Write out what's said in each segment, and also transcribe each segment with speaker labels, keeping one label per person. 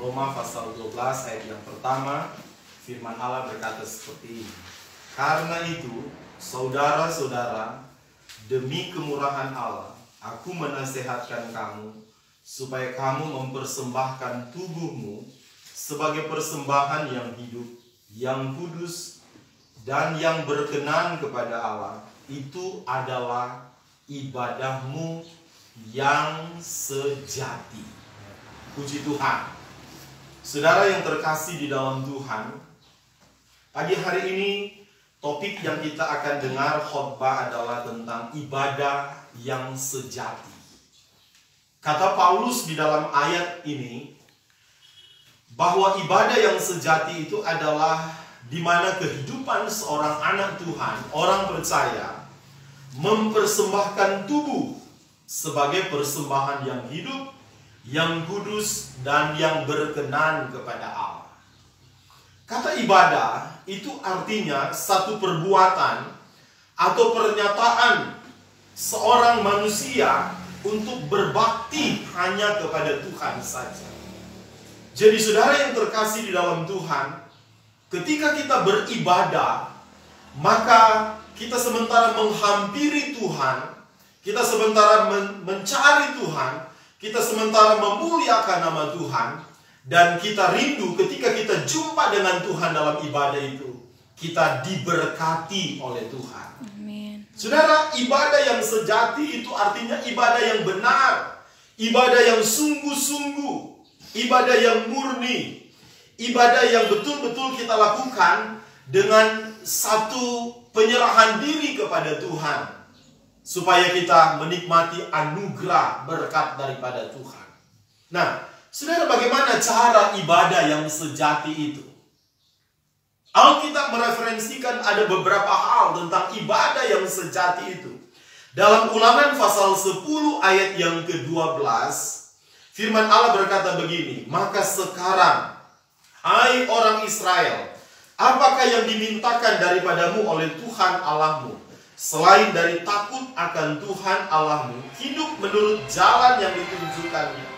Speaker 1: Roma pasal 12 ayat yang pertama, firman Allah berkata seperti ini. Karena itu, saudara-saudara, demi kemurahan Allah, aku menasihatkan kamu, supaya kamu mempersembahkan tubuhmu sebagai persembahan yang hidup, yang kudus, dan yang berkenan kepada Allah. Itu adalah ibadahmu yang sejati. Puji Tuhan. Saudara yang terkasih di dalam Tuhan, pagi hari ini topik yang kita akan dengar khotbah adalah tentang ibadah yang sejati. Kata Paulus di dalam ayat ini bahwa ibadah yang sejati itu adalah di mana kehidupan seorang anak Tuhan, orang percaya, mempersembahkan tubuh sebagai persembahan yang hidup, yang kudus, dan yang berkenan kepada Allah. Kata ibadah itu artinya satu perbuatan atau pernyataan seorang manusia untuk berbakti hanya kepada Tuhan saja. Jadi saudara yang terkasih di dalam Tuhan, ketika kita beribadah, maka kita sementara menghampiri Tuhan, kita sementara mencari Tuhan, kita sementara memuliakan nama Tuhan, dan kita rindu ketika kita jumpa dengan Tuhan dalam ibadah itu, kita diberkati oleh Tuhan.
Speaker 2: Amin.
Speaker 1: Saudara, ibadah yang sejati itu artinya ibadah yang benar, ibadah yang sungguh-sungguh, ibadah yang murni, ibadah yang betul-betul kita lakukan dengan satu penyerahan diri kepada Tuhan, supaya kita menikmati anugerah berkat daripada Tuhan. Nah, saudara, bagaimana cara ibadah yang sejati itu? Alkitab mereferensikan ada beberapa hal tentang ibadah yang sejati itu. Dalam Ulangan pasal 10 ayat yang ke-12, firman Allah berkata begini, maka sekarang, hai orang Israel, apakah yang dimintakan daripadamu oleh Tuhan Allahmu? Selain dari takut akan Tuhan Allahmu, hidup menurut jalan yang ditunjukkannya,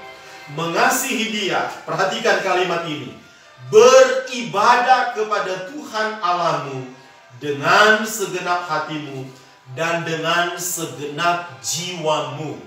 Speaker 1: mengasihi Dia, perhatikan kalimat ini, beribadah kepada Tuhan Allahmu dengan segenap hatimu dan dengan segenap jiwamu.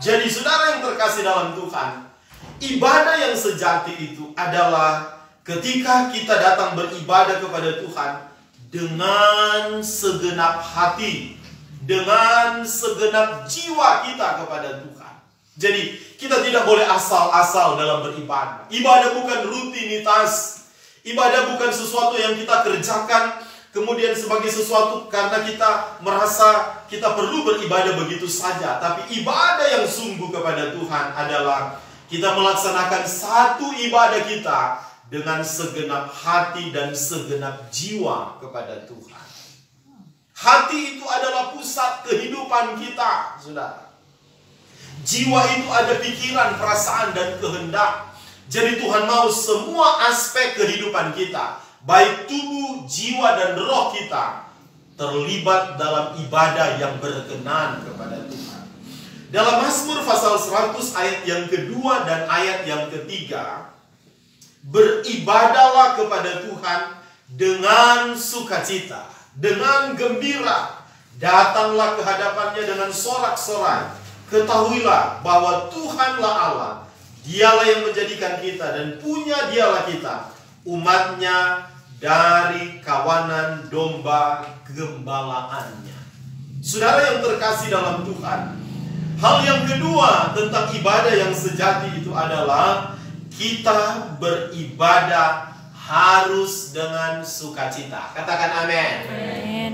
Speaker 1: Jadi saudara yang terkasih dalam Tuhan, ibadah yang sejati itu adalah ketika kita datang beribadah kepada Tuhan dengan segenap hati, dengan segenap jiwa kita kepada Tuhan. Jadi kita tidak boleh asal-asal dalam beribadah. Ibadah bukan rutinitas. Ibadah bukan sesuatu yang kita kerjakan kemudian sebagai sesuatu karena kita merasa kita perlu beribadah begitu saja. Tapi ibadah yang sungguh kepada Tuhan adalah kita melaksanakan satu ibadah kita dengan segenap hati dan segenap jiwa kepada Tuhan. Hati itu adalah pusat kehidupan kita, saudara. Jiwa itu ada pikiran, perasaan, dan kehendak. Jadi Tuhan mau semua aspek kehidupan kita, baik tubuh, jiwa, dan roh kita, terlibat dalam ibadah yang berkenan kepada Tuhan. Dalam Mazmur pasal 100 ayat yang kedua dan ayat yang ketiga, beribadahlah kepada Tuhan dengan sukacita, dengan gembira. Datanglah ke hadapannya dengan sorak-sorai. Ketahuilah bahwa Tuhanlah Allah. Dialah yang menjadikan kita dan punya Dialah kita, umatnya dari kawanan domba gembalaannya. Saudara yang terkasih dalam Tuhan, hal yang kedua tentang ibadah yang sejati itu adalah kita beribadah harus dengan sukacita. Katakan amin.
Speaker 2: Amin.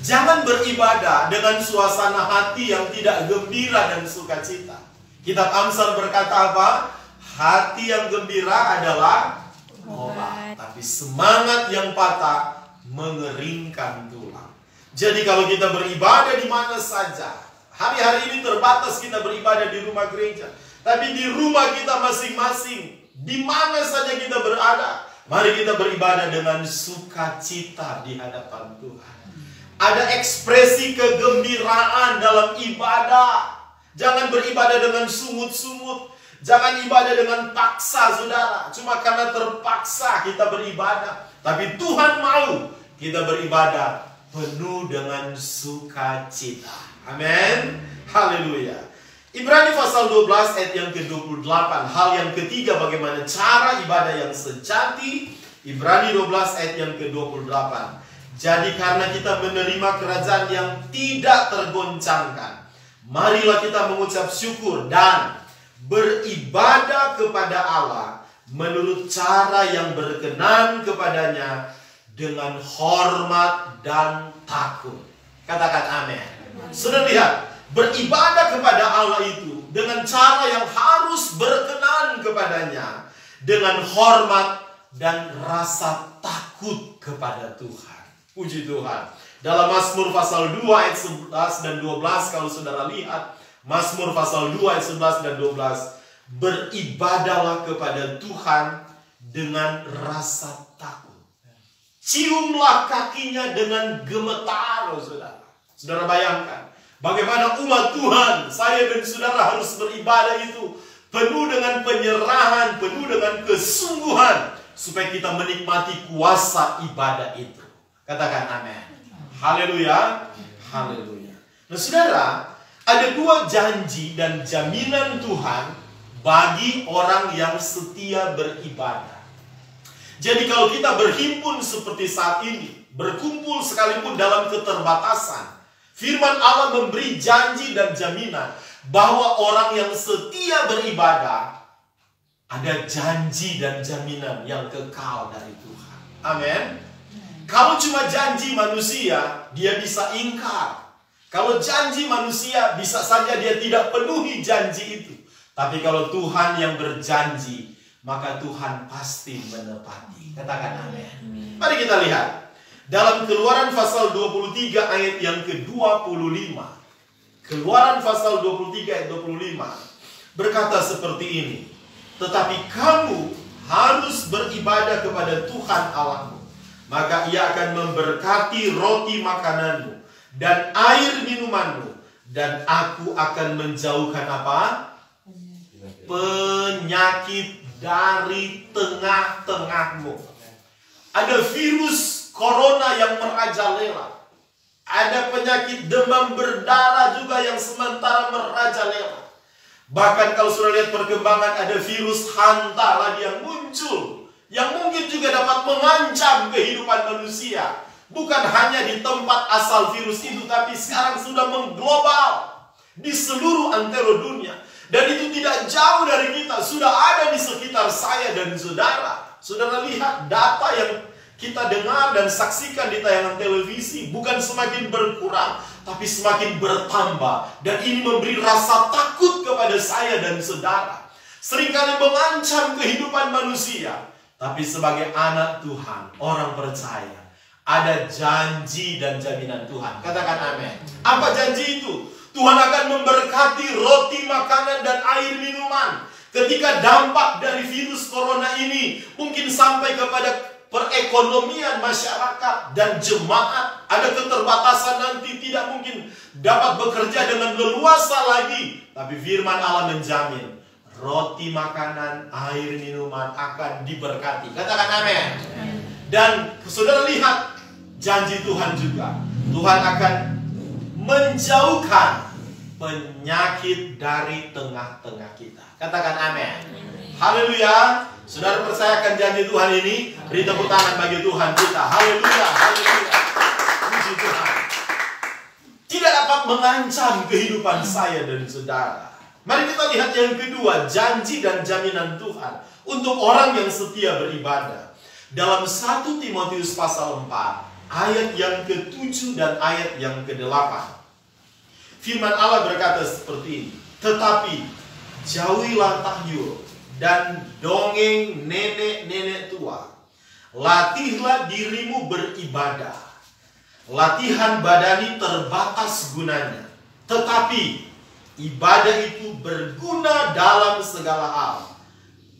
Speaker 1: Jangan beribadah dengan suasana hati yang tidak gembira dan sukacita. Kitab Amsal berkata apa? Hati yang gembira adalah obat, tapi semangat yang patah mengeringkan tulang. Jadi kalau kita beribadah di mana saja, hari-hari ini terbatas kita beribadah di rumah gereja, tapi di rumah kita masing-masing, di mana saja kita berada, mari kita beribadah dengan sukacita di hadapan Tuhan. Ada ekspresi kegembiraan dalam ibadah. Jangan beribadah dengan sungut-sungut. Jangan ibadah dengan paksa, saudara. Cuma karena terpaksa kita beribadah. Tapi Tuhan mau kita beribadah penuh dengan sukacita. Amin. Haleluya. Ibrani pasal 12 ayat yang ke-28. Hal yang ketiga, bagaimana cara ibadah yang sejati. Ibrani 12 ayat yang ke-28. Jadi karena kita menerima kerajaan yang tidak tergoncangkan, marilah kita mengucap syukur dan beribadah kepada Allah menurut cara yang berkenan kepadanya dengan hormat dan takut. Katakan amin. Sudah lihat, beribadah kepada Allah itu dengan cara yang harus berkenan kepadanya, dengan hormat dan rasa takut kepada Tuhan. Puji Tuhan. Dalam Mazmur pasal 2 ayat 11 dan 12, kalau saudara lihat, Mazmur pasal 2 ayat 11 dan 12, beribadahlah kepada Tuhan dengan rasa takut. Ciumlah kakinya dengan gemetar, saudara. Saudara bayangkan, bagaimana umat Tuhan, saya dan saudara harus beribadah itu penuh dengan penyerahan, penuh dengan kesungguhan, supaya kita menikmati kuasa ibadah itu. Katakan amin. Haleluya. Haleluya. Nah, saudara, ada dua janji dan jaminan Tuhan bagi orang yang setia beribadah. Jadi kalau kita berhimpun seperti saat ini, berkumpul sekalipun dalam keterbatasan, firman Allah memberi janji dan jaminan bahwa orang yang setia beribadah ada janji dan jaminan yang kekal dari Tuhan. Amin. Kalau cuma janji manusia, dia bisa ingkar. Kalau janji manusia, bisa saja dia tidak penuhi janji itu. Tapi kalau Tuhan yang berjanji, maka Tuhan pasti menepati. Katakan amin. Mari kita lihat. Dalam Keluaran pasal 23 ayat yang ke-25. Keluaran pasal 23 ayat 25. Berkata seperti ini. Tetapi kamu harus beribadah kepada Tuhan Allahmu. Maka ia akan memberkati roti makananmu dan air minumanmu. Dan aku akan menjauhkan apa? Penyakit dari tengah-tengahmu. Ada virus corona yang merajalela. Ada penyakit demam berdarah juga yang sementara merajalela. Bahkan kalau sudah lihat perkembangan, ada virus hanta lagi yang muncul, yang mungkin juga dapat mengancam kehidupan manusia. Bukan hanya di tempat asal virus itu, tapi sekarang sudah mengglobal di seluruh antero dunia. Dan itu tidak jauh dari kita, sudah ada di sekitar saya dan saudara. Saudara lihat data yang kita dengar dan saksikan di tayangan televisi bukan semakin berkurang, tapi semakin bertambah. Dan ini memberi rasa takut kepada saya dan saudara. Seringkali mengancam kehidupan manusia. Tapi sebagai anak Tuhan, orang percaya, ada janji dan jaminan Tuhan. Katakan amin. Apa janji itu? Tuhan akan memberkati roti, makanan, dan air minuman. Ketika dampak dari virus corona ini mungkin sampai kepada perekonomian masyarakat dan jemaat, ada keterbatasan, nanti tidak mungkin dapat bekerja dengan leluasa lagi. Tapi firman Allah menjamin roti, makanan, air minuman akan diberkati. Katakan amin. Dan saudara lihat janji Tuhan juga. Tuhan akan menjauhkan penyakit dari tengah-tengah kita. Katakan amin. Haleluya. Saudara percaya akan janji Tuhan ini? Beri tepuk tangan bagi Tuhan kita. Haleluya. Haleluya. Puji Tuhan. Tidak dapat mengancam kehidupan saya dan saudara. Mari kita lihat yang kedua, janji dan jaminan Tuhan untuk orang yang setia beribadah. Dalam 1 Timotius pasal 4, ayat yang ke-7 dan ayat yang ke-8. Firman Allah berkata seperti ini. Tetapi jauhilah tahyul dan dongeng nenek-nenek tua. Latihlah dirimu beribadah. Latihan badani terbatas gunanya. Tetapi ibadah itu berguna dalam segala hal,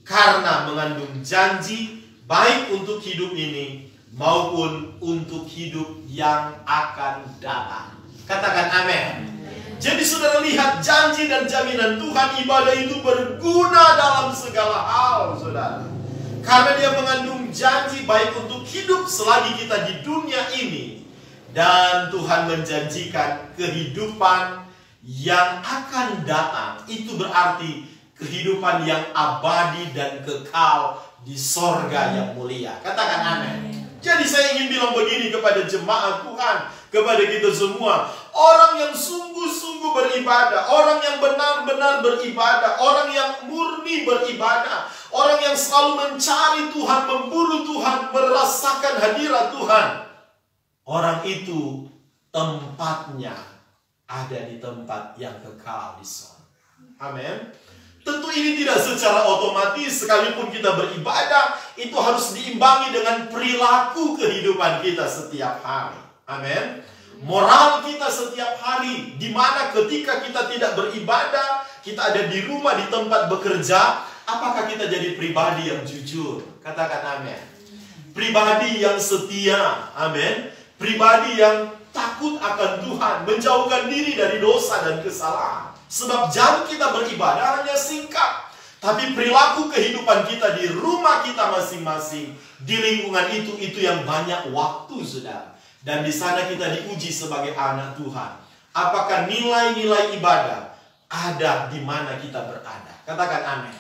Speaker 1: karena mengandung janji baik untuk hidup ini maupun untuk hidup yang akan datang. Katakan amin. Jadi saudara lihat, janji dan jaminan Tuhan, ibadah itu berguna dalam segala hal, saudara. Karena dia mengandung janji baik untuk hidup selagi kita di dunia ini. Dan Tuhan menjanjikan kehidupan yang akan datang. Itu berarti kehidupan yang abadi dan kekal di sorga yang mulia. Katakan amin. Jadi saya ingin bilang begini kepada jemaat Tuhan, kepada kita semua. Orang yang sungguh-sungguh beribadah, orang yang benar-benar beribadah, orang yang murni beribadah, orang yang selalu mencari Tuhan, memburu Tuhan, merasakan hadirat Tuhan. Orang itu tempatnya ada di tempat yang kekal di sorga. Amin. Tentu ini tidak secara otomatis, sekalipun kita beribadah, itu harus diimbangi dengan perilaku kehidupan kita setiap hari. Amin. Moral kita setiap hari, di mana ketika kita tidak beribadah, kita ada di rumah, di tempat bekerja, apakah kita jadi pribadi yang jujur? Katakan amin. Pribadi yang setia, amin. Pribadi yang takut akan Tuhan, menjauhkan diri dari dosa dan kesalahan. Sebab jam kita beribadah hanya singkat, tapi perilaku kehidupan kita di rumah kita masing-masing, di lingkungan itu yang banyak waktu, saudara. Dan di sana kita diuji sebagai anak Tuhan. Apakah nilai-nilai ibadah ada di mana kita berada? Katakan amin.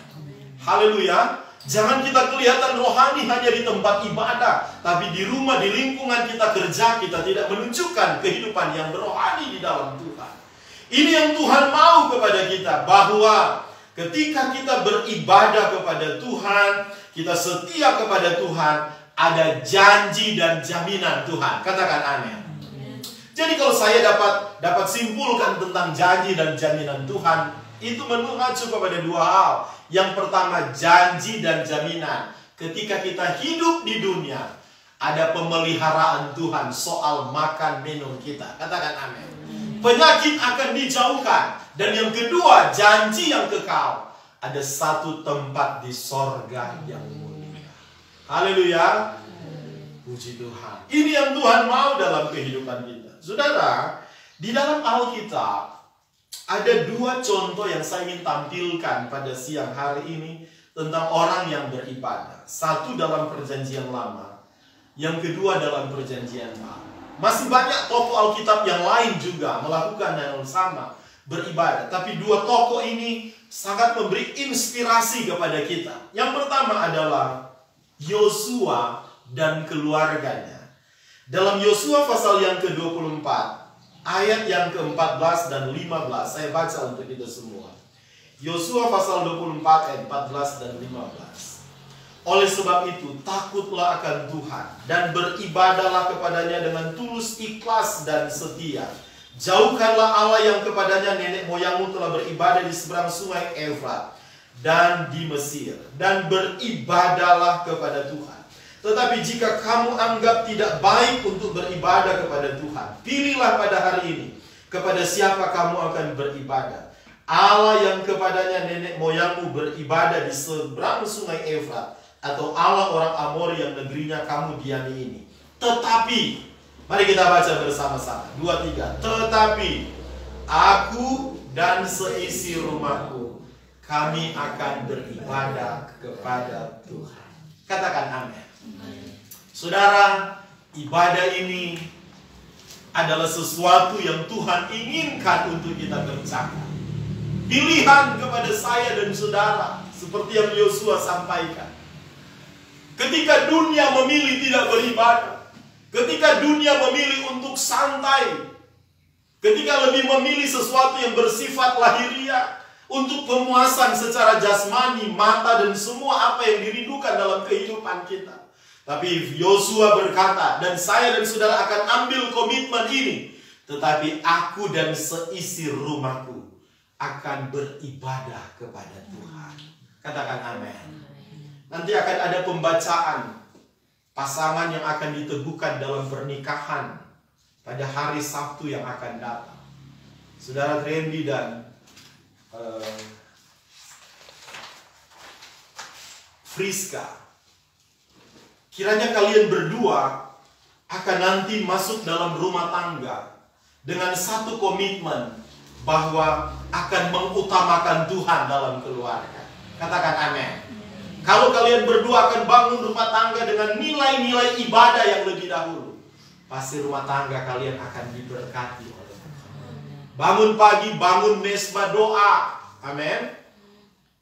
Speaker 1: Haleluya. Jangan kita kelihatan rohani hanya di tempat ibadah, tapi di rumah, di lingkungan kita kerja, kita tidak menunjukkan kehidupan yang rohani di dalam Tuhan. Ini yang Tuhan mau kepada kita, bahwa ketika kita beribadah kepada Tuhan, kita setia kepada Tuhan, ada janji dan jaminan Tuhan. Katakan amin. Jadi kalau saya dapat simpulkan tentang janji dan jaminan Tuhan, itu mengacu kepada dua hal. Yang pertama, janji dan jaminan. Ketika kita hidup di dunia, ada pemeliharaan Tuhan soal makan minum kita. Katakan amin. Penyakit akan dijauhkan. Dan yang kedua, janji yang kekal. Ada satu tempat di sorga yang mulia. Haleluya. Puji Tuhan. Ini yang Tuhan mau dalam kehidupan kita. Saudara, di dalam Alkitab ada dua contoh yang saya ingin tampilkan pada siang hari ini tentang orang yang beribadah. Satu dalam perjanjian lama, yang kedua dalam perjanjian baru. Masih banyak tokoh Alkitab yang lain juga melakukan hal yang sama, beribadah. Tapi dua tokoh ini sangat memberi inspirasi kepada kita. Yang pertama adalah Yosua dan keluarganya. Dalam Yosua pasal yang ke-24, ayat yang ke-14 dan 15, saya baca untuk kita semua. Yosua pasal 24 ayat 14 dan 15. Oleh sebab itu, takutlah akan Tuhan dan beribadahlah kepadanya dengan tulus, ikhlas dan setia. Jauhkanlah Allah yang kepadanya nenek moyangmu telah beribadah di seberang sungai Efrat dan di Mesir, dan beribadahlah kepada Tuhan. Tetapi jika kamu anggap tidak baik untuk beribadah kepada Tuhan, pilihlah pada hari ini kepada siapa kamu akan beribadah. Allah yang kepadanya nenek moyangmu beribadah di seberang sungai Efrat, atau Allah orang Amori yang negerinya kamu diami ini. Tetapi, mari kita baca bersama-sama. 2, 3. Tetapi aku dan seisi rumahku, kami akan beribadah kepada Tuhan. Katakan amin. Saudara, ibadah ini adalah sesuatu yang Tuhan inginkan untuk kita kerjakan. Pilihan kepada saya dan saudara, seperti yang Yosua sampaikan. Ketika dunia memilih tidak beribadah, ketika dunia memilih untuk santai, ketika lebih memilih sesuatu yang bersifat lahiriah, untuk pemuasan secara jasmani, mata, dan semua apa yang dirindukan dalam kehidupan kita. Tapi Yosua berkata, dan saya dan saudara akan ambil komitmen ini, tetapi aku dan seisi rumahku akan beribadah kepada Tuhan. Katakan amin. Nanti akan ada pembacaan pasangan yang akan diteguhkan dalam pernikahan pada hari Sabtu yang akan datang. Saudara Randy dan Friska, kiranya kalian berdua akan nanti masuk dalam rumah tangga dengan satu komitmen, bahwa akan mengutamakan Tuhan dalam keluarga. Katakan amin. Kalau kalian berdua akan bangun rumah tangga dengan nilai-nilai ibadah yang lebih dahulu, pasti rumah tangga kalian akan diberkati oleh Tuhan. Bangun pagi, bangun mesbah doa. Amin.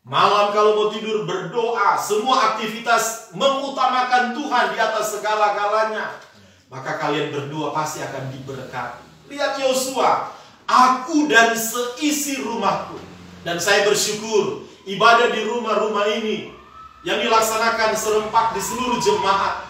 Speaker 1: Malam kalau mau tidur berdoa. Semua aktivitas mengutamakan Tuhan di atas segala-galanya. Maka kalian berdua pasti akan diberkati. Lihat Yosua, aku dan seisi rumahku. Dan saya bersyukur ibadah di rumah-rumah ini yang dilaksanakan serempak di seluruh jemaat,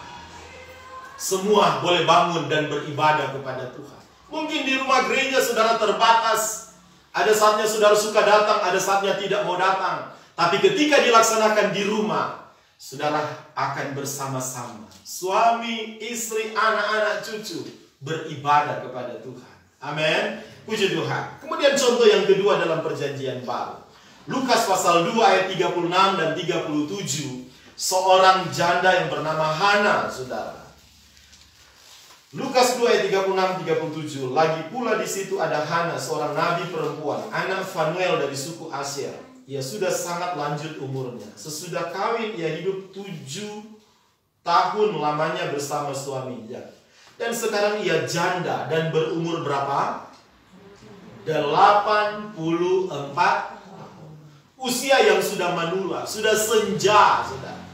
Speaker 1: semua boleh bangun dan beribadah kepada Tuhan. Mungkin di rumah gereja saudara terbatas. Ada saatnya saudara suka datang, ada saatnya tidak mau datang. Tapi ketika dilaksanakan di rumah, saudara akan bersama-sama, suami, istri, anak-anak, cucu, beribadah kepada Tuhan. Amin. Puji Tuhan. Kemudian contoh yang kedua dalam perjanjian baru. Lukas pasal 2 ayat 36 dan 37. Seorang janda yang bernama Hana, saudara. Lukas 2 ayat 36-37. Lagi pula di situ ada Hana, seorang nabi perempuan, anak Fanuel dari suku Asyer. Ia sudah sangat lanjut umurnya. Sesudah kawin ia hidup 7 tahun lamanya bersama suaminya. Dan sekarang ia janda dan berumur berapa? 84 tahun. Usia yang sudah manula, sudah senja, saudara.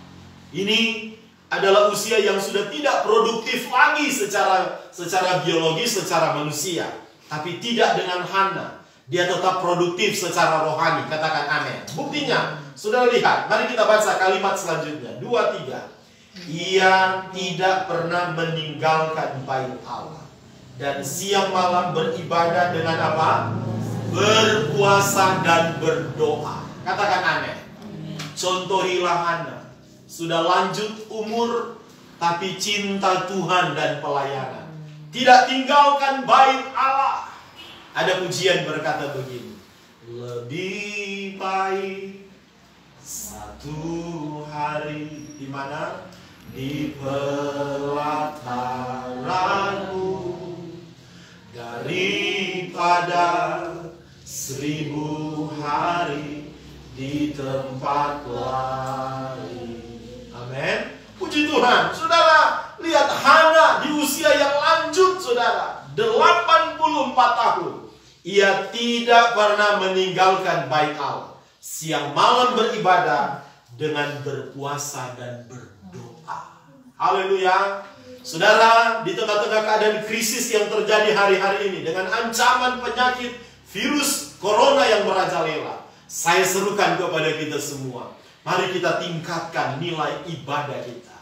Speaker 1: Ini adalah usia yang sudah tidak produktif lagi secara biologis, secara manusia. Tapi tidak dengan Hana. Dia tetap produktif secara rohani. Katakan amin. Buktinya, saudara lihat. Mari kita baca kalimat selanjutnya. 2-3. Ia tidak pernah meninggalkan bait Allah. Dan siang malam beribadah dengan apa? Berpuasa dan berdoa. Katakan amin. Contohilah Hana. Sudah lanjut umur, tapi cinta Tuhan dan pelayanan. Tidak tinggalkan bait Allah. Ada pujian berkata begini. Lebih baik satu hari di mana? Di pelataranmu daripada 1000 hari di tempat lain. Amin. Puji Tuhan. Saudara, lihat Hana di usia yang lanjut, saudara. 84 tahun. Ia tidak pernah meninggalkan bait Allah. Siang malam beribadah dengan berpuasa dan berdoa. Haleluya. Saudara, di tengah-tengah keadaan krisis yang terjadi hari-hari ini, dengan ancaman penyakit virus corona yang merajalela, saya serukan kepada kita semua, mari kita tingkatkan nilai ibadah kita.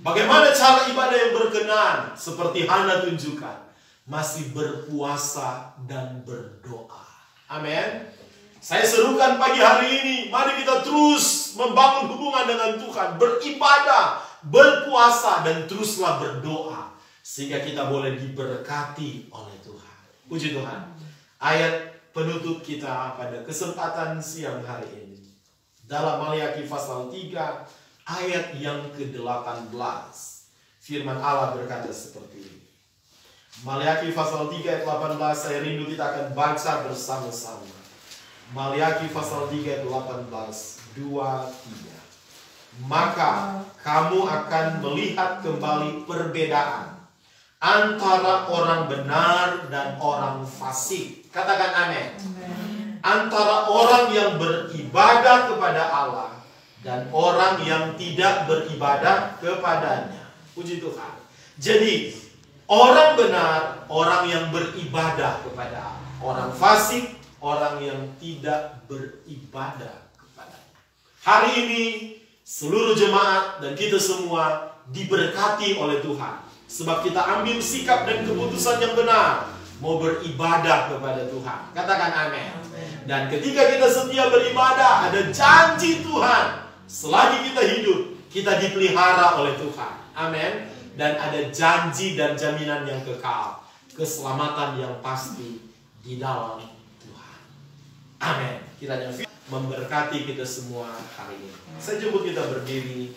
Speaker 1: Bagaimana cara ibadah yang berkenan? Seperti Hana tunjukkan, masih berpuasa dan berdoa. Amin. Saya serukan pagi hari ini, mari kita terus membangun hubungan dengan Tuhan, beribadah, berpuasa, dan teruslah berdoa, sehingga kita boleh diberkati oleh Tuhan. Puji Tuhan. Ayat penutup kita pada kesempatan siang hari ini, dalam Maliaki pasal 3 ayat yang ke-18. Firman Allah berkata seperti ini. Maliaki pasal 3 ayat 18, saya rindu kita akan baca bersama-sama. Maliaki pasal 3 ayat 18, 2-3. Maka kamu akan melihat kembali perbedaan antara orang benar dan orang fasik. Katakan amin. Antara orang yang beribadah kepada Allah dan orang yang tidak beribadah kepadanya. Puji Tuhan. Jadi orang benar, orang yang beribadah kepada Allah. Orang fasik, orang yang tidak beribadah kepadanya. Hari ini seluruh jemaat dan kita semua diberkati oleh Tuhan. Sebab kita ambil sikap dan keputusan yang benar, mau beribadah kepada Tuhan. Katakan amin. Dan ketika kita setia beribadah, ada janji Tuhan. Selagi kita hidup, kita dipelihara oleh Tuhan. Amin. Dan ada janji dan jaminan yang kekal, keselamatan yang pasti di dalam Tuhan. Amin. Kiranya memberkati kita semua hari ini. Saya jemput kita berdiri.